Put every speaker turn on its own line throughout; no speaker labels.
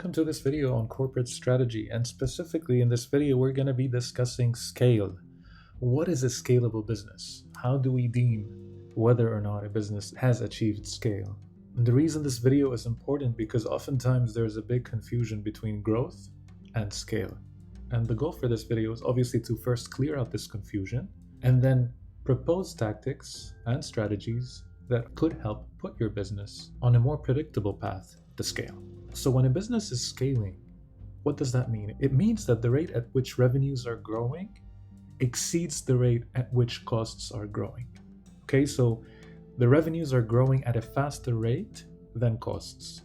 Welcome to this video on corporate strategy, and specifically in this video we're going to be discussing scale. What is a scalable business? How do we deem whether or not a business has achieved scale? And the reason this video is important because oftentimes there's a big confusion between growth and scale. And the goal for this video is obviously to first clear out this confusion and then propose tactics and strategies that could help put your business on a more predictable path to scale. So when a business is scaling, what does that mean? It means that the rate at which revenues are growing exceeds the rate at which costs are growing. Okay, so the revenues are growing at a faster rate than costs.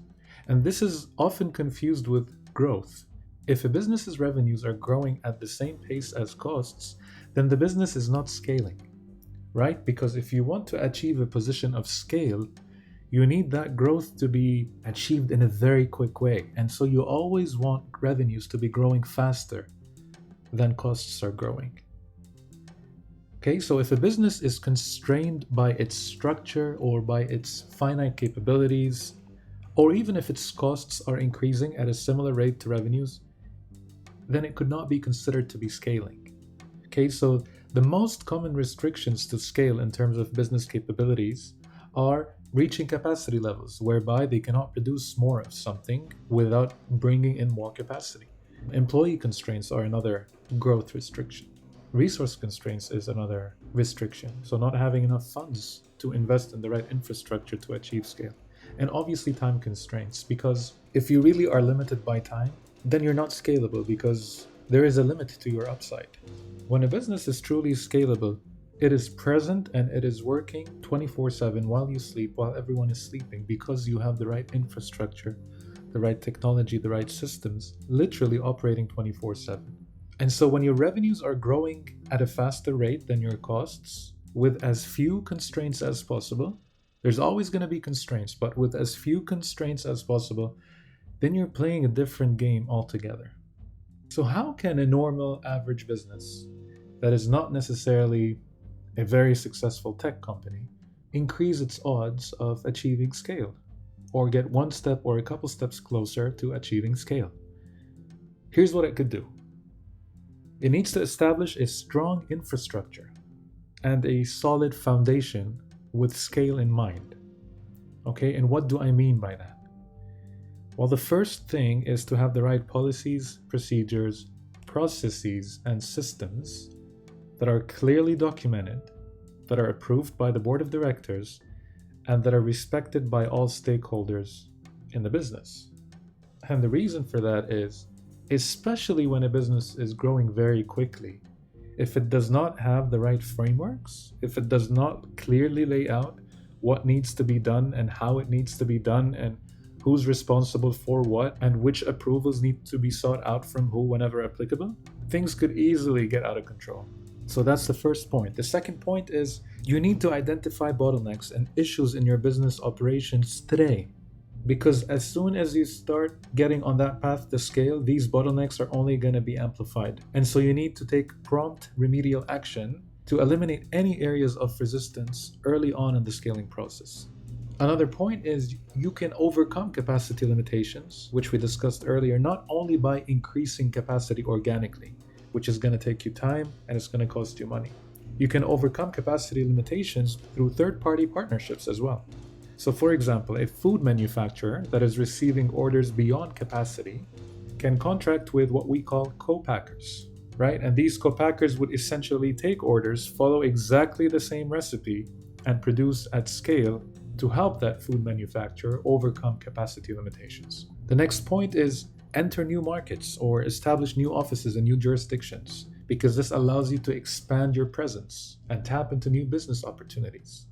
And this is often confused with growth. If a business's revenues are growing at the same pace as costs, then the business is not scaling, right? Because if you want to achieve a position of scale, you need that growth to be achieved in a very quick way. And so you always want revenues to be growing faster than costs are growing. Okay, so if a business is constrained by its structure or by its finite capabilities, or even if its costs are increasing at a similar rate to revenues, then it could not be considered to be scaling. Okay, so the most common restrictions to scale in terms of business capabilities are reaching capacity levels whereby they cannot produce more of something without bringing in more capacity. Employee constraints are another growth restriction. Resource constraints is another restriction. So not having enough funds to invest in the right infrastructure to achieve scale. And obviously time constraints, because if you really are limited by time, then you're not scalable because there is a limit to your upside. When a business is truly scalable, it is present and it is working 24/7 while you sleep, while everyone is sleeping, because you have the right infrastructure, the right technology, the right systems, literally operating 24/7. And so when your revenues are growing at a faster rate than your costs, with as few constraints as possible, there's always going to be constraints, but with as few constraints as possible, then you're playing a different game altogether. So how can a normal average business that is not necessarily a very successful tech company increase its odds of achieving scale, or get one step or a couple steps closer to achieving scale? Here's what it could do. It needs to establish a strong infrastructure and a solid foundation with scale in mind. Okay, and what do I mean by that? Well, the first thing is to have the right policies, procedures, processes, and systems that are clearly documented, that are approved by the board of directors, and that are respected by all stakeholders in the business. And the reason for that is, especially when a business is growing very quickly, if it does not have the right frameworks, if it does not clearly lay out what needs to be done and how it needs to be done and who's responsible for what and which approvals need to be sought out from who whenever applicable, things could easily get out of control. So that's the first point. The second point is you need to identify bottlenecks and issues in your business operations today. Because as soon as you start getting on that path to scale, these bottlenecks are only going to be amplified. And so you need to take prompt remedial action to eliminate any areas of resistance early on in the scaling process. Another point is you can overcome capacity limitations, which we discussed earlier, not only by increasing capacity organically, which is going to take you time and it's going to cost you money. You can overcome capacity limitations through third-party partnerships as well. So for example, a food manufacturer that is receiving orders beyond capacity can contract with what we call co-packers, right? And these co-packers would essentially take orders, follow exactly the same recipe, and produce at scale to help that food manufacturer overcome capacity limitations. The next point is enter new markets or establish new offices in new jurisdictions, because this allows you to expand your presence and tap into new business opportunities.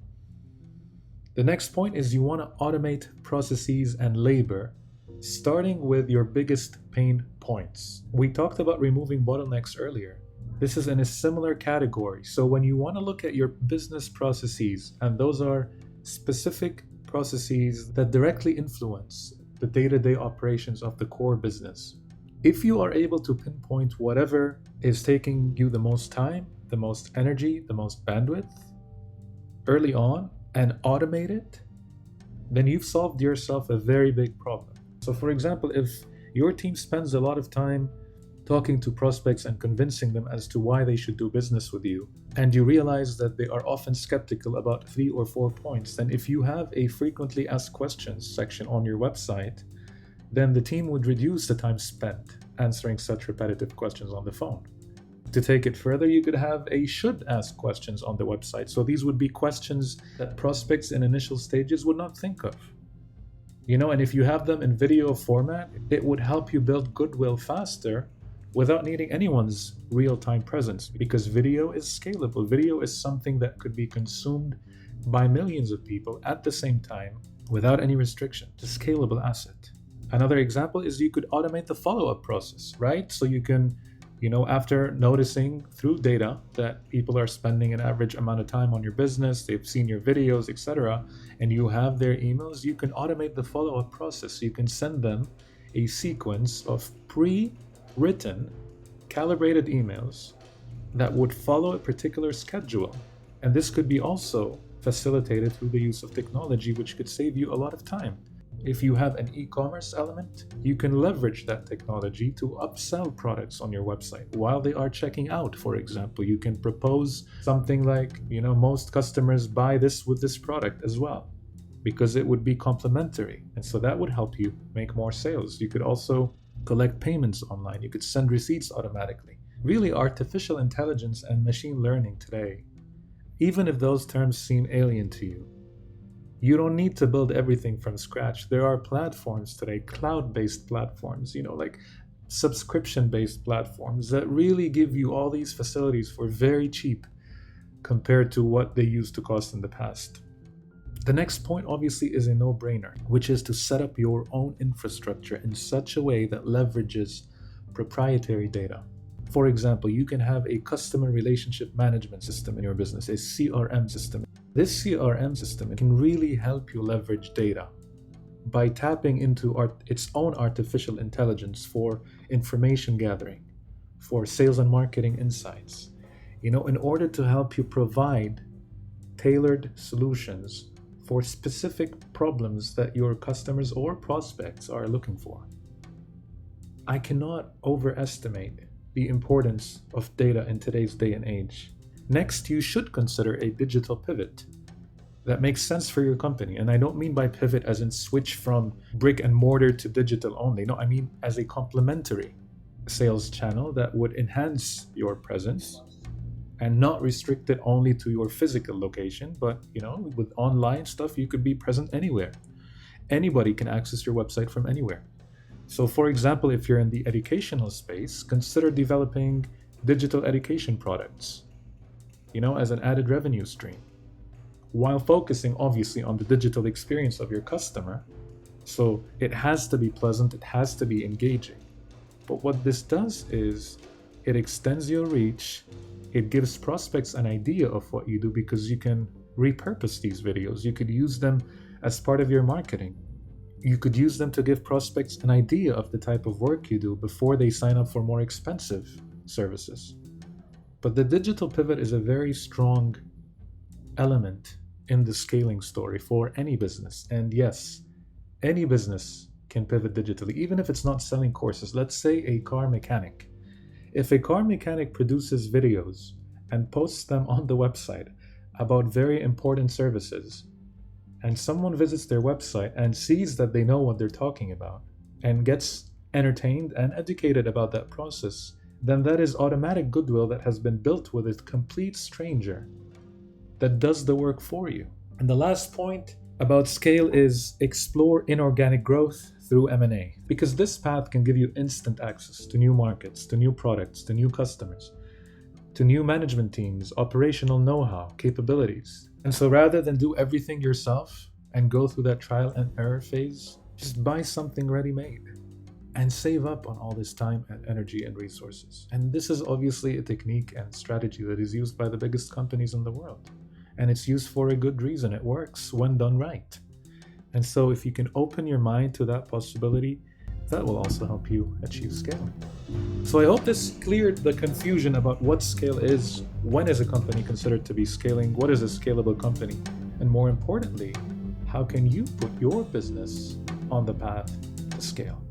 The next point is you want to automate processes and labor, starting with your biggest pain points. We talked about removing bottlenecks earlier. This is in a similar category. So when you want to look at your business processes, and those are specific processes that directly influence the day-to-day operations of the core business, if you are able to pinpoint whatever is taking you the most time, the most energy, the most bandwidth early on, and automate it, then you've solved yourself a very big problem. So for example, if Your team spends a lot of time talking to prospects and convincing them as to why they should do business with you, and you realize that they are often skeptical about 3 or 4 points, then if you have a frequently asked questions section on your website, then the team would reduce the time spent answering such repetitive questions on the phone. To take it further, you could have a should ask questions on the website. So these would be questions that prospects in initial stages would not think of. And if you have them in video format, it would help you build goodwill faster without needing anyone's real-time presence, because video is scalable. Video is something that could be consumed by millions of people at the same time without any restriction. It's a scalable asset. Another example is you could automate the follow-up process, right? So you can, after noticing through data that people are spending an average amount of time on your business, they've seen your videos, etc., and you have their emails, you can automate the follow-up process. You can send them a sequence of pre-written, calibrated emails that would follow a particular schedule. And this could be also facilitated through the use of technology, which could save you a lot of time. If you have an e-commerce element, you can leverage that technology to upsell products on your website while they are checking out. For example, you can propose something like, most customers buy this with this product as well, because it would be complementary. And so that would help you make more sales. You could also collect payments online. You could send receipts automatically. Really, artificial intelligence and machine learning today, even if those terms seem alien to you, you don't need to build everything from scratch. There are platforms today, cloud-based platforms, like subscription-based platforms that really give you all these facilities for very cheap compared to what they used to cost in the past. The next point obviously is a no-brainer, which is to set up your own infrastructure in such a way that leverages proprietary data. For example, you can have a customer relationship management system in your business, a CRM system. This CRM system can really help you leverage data by tapping into its own artificial intelligence for information gathering, for sales and marketing insights, in order to help you provide tailored solutions for specific problems that your customers or prospects are looking for. I cannot overestimate the importance of data in today's day and age. Next, you should consider a digital pivot that makes sense for your company. And I don't mean by pivot as in switch from brick and mortar to digital only. No, I mean as a complementary sales channel that would enhance your presence and not restrict it only to your physical location, but with online stuff, you could be present anywhere. Anybody can access your website from anywhere. So for example, if you're in the educational space, consider developing digital education products, as an added revenue stream, while focusing obviously on the digital experience of your customer. So it has to be pleasant, it has to be engaging. But what this does is it extends your reach, it gives prospects an idea of what you do, because you can repurpose these videos. You could use them as part of your marketing. You could use them to give prospects an idea of the type of work you do before they sign up for more expensive services. But the digital pivot is a very strong element in the scaling story for any business. And yes, any business can pivot digitally, even if it's not selling courses. Let's say a car mechanic. If a car mechanic produces videos and posts them on the website about very important services, and someone visits their website and sees that they know what they're talking about and gets entertained and educated about that process, then that is automatic goodwill that has been built with a complete stranger that does the work for you. And the last point about scale is explore inorganic growth through M&A, because this path can give you instant access to new markets, to new products, to new customers, to new management teams, operational know-how, capabilities. And so rather than do everything yourself and go through that trial and error phase, just buy something ready-made and save up on all this time and energy and resources. And this is obviously a technique and strategy that is used by the biggest companies in the world. And it's used for a good reason. It works when done right. And so if you can open your mind to that possibility, that will also help you achieve scale. So I hope this cleared the confusion about what scale is, when is a company considered to be scaling, what is a scalable company, and more importantly, how can you put your business on the path to scale?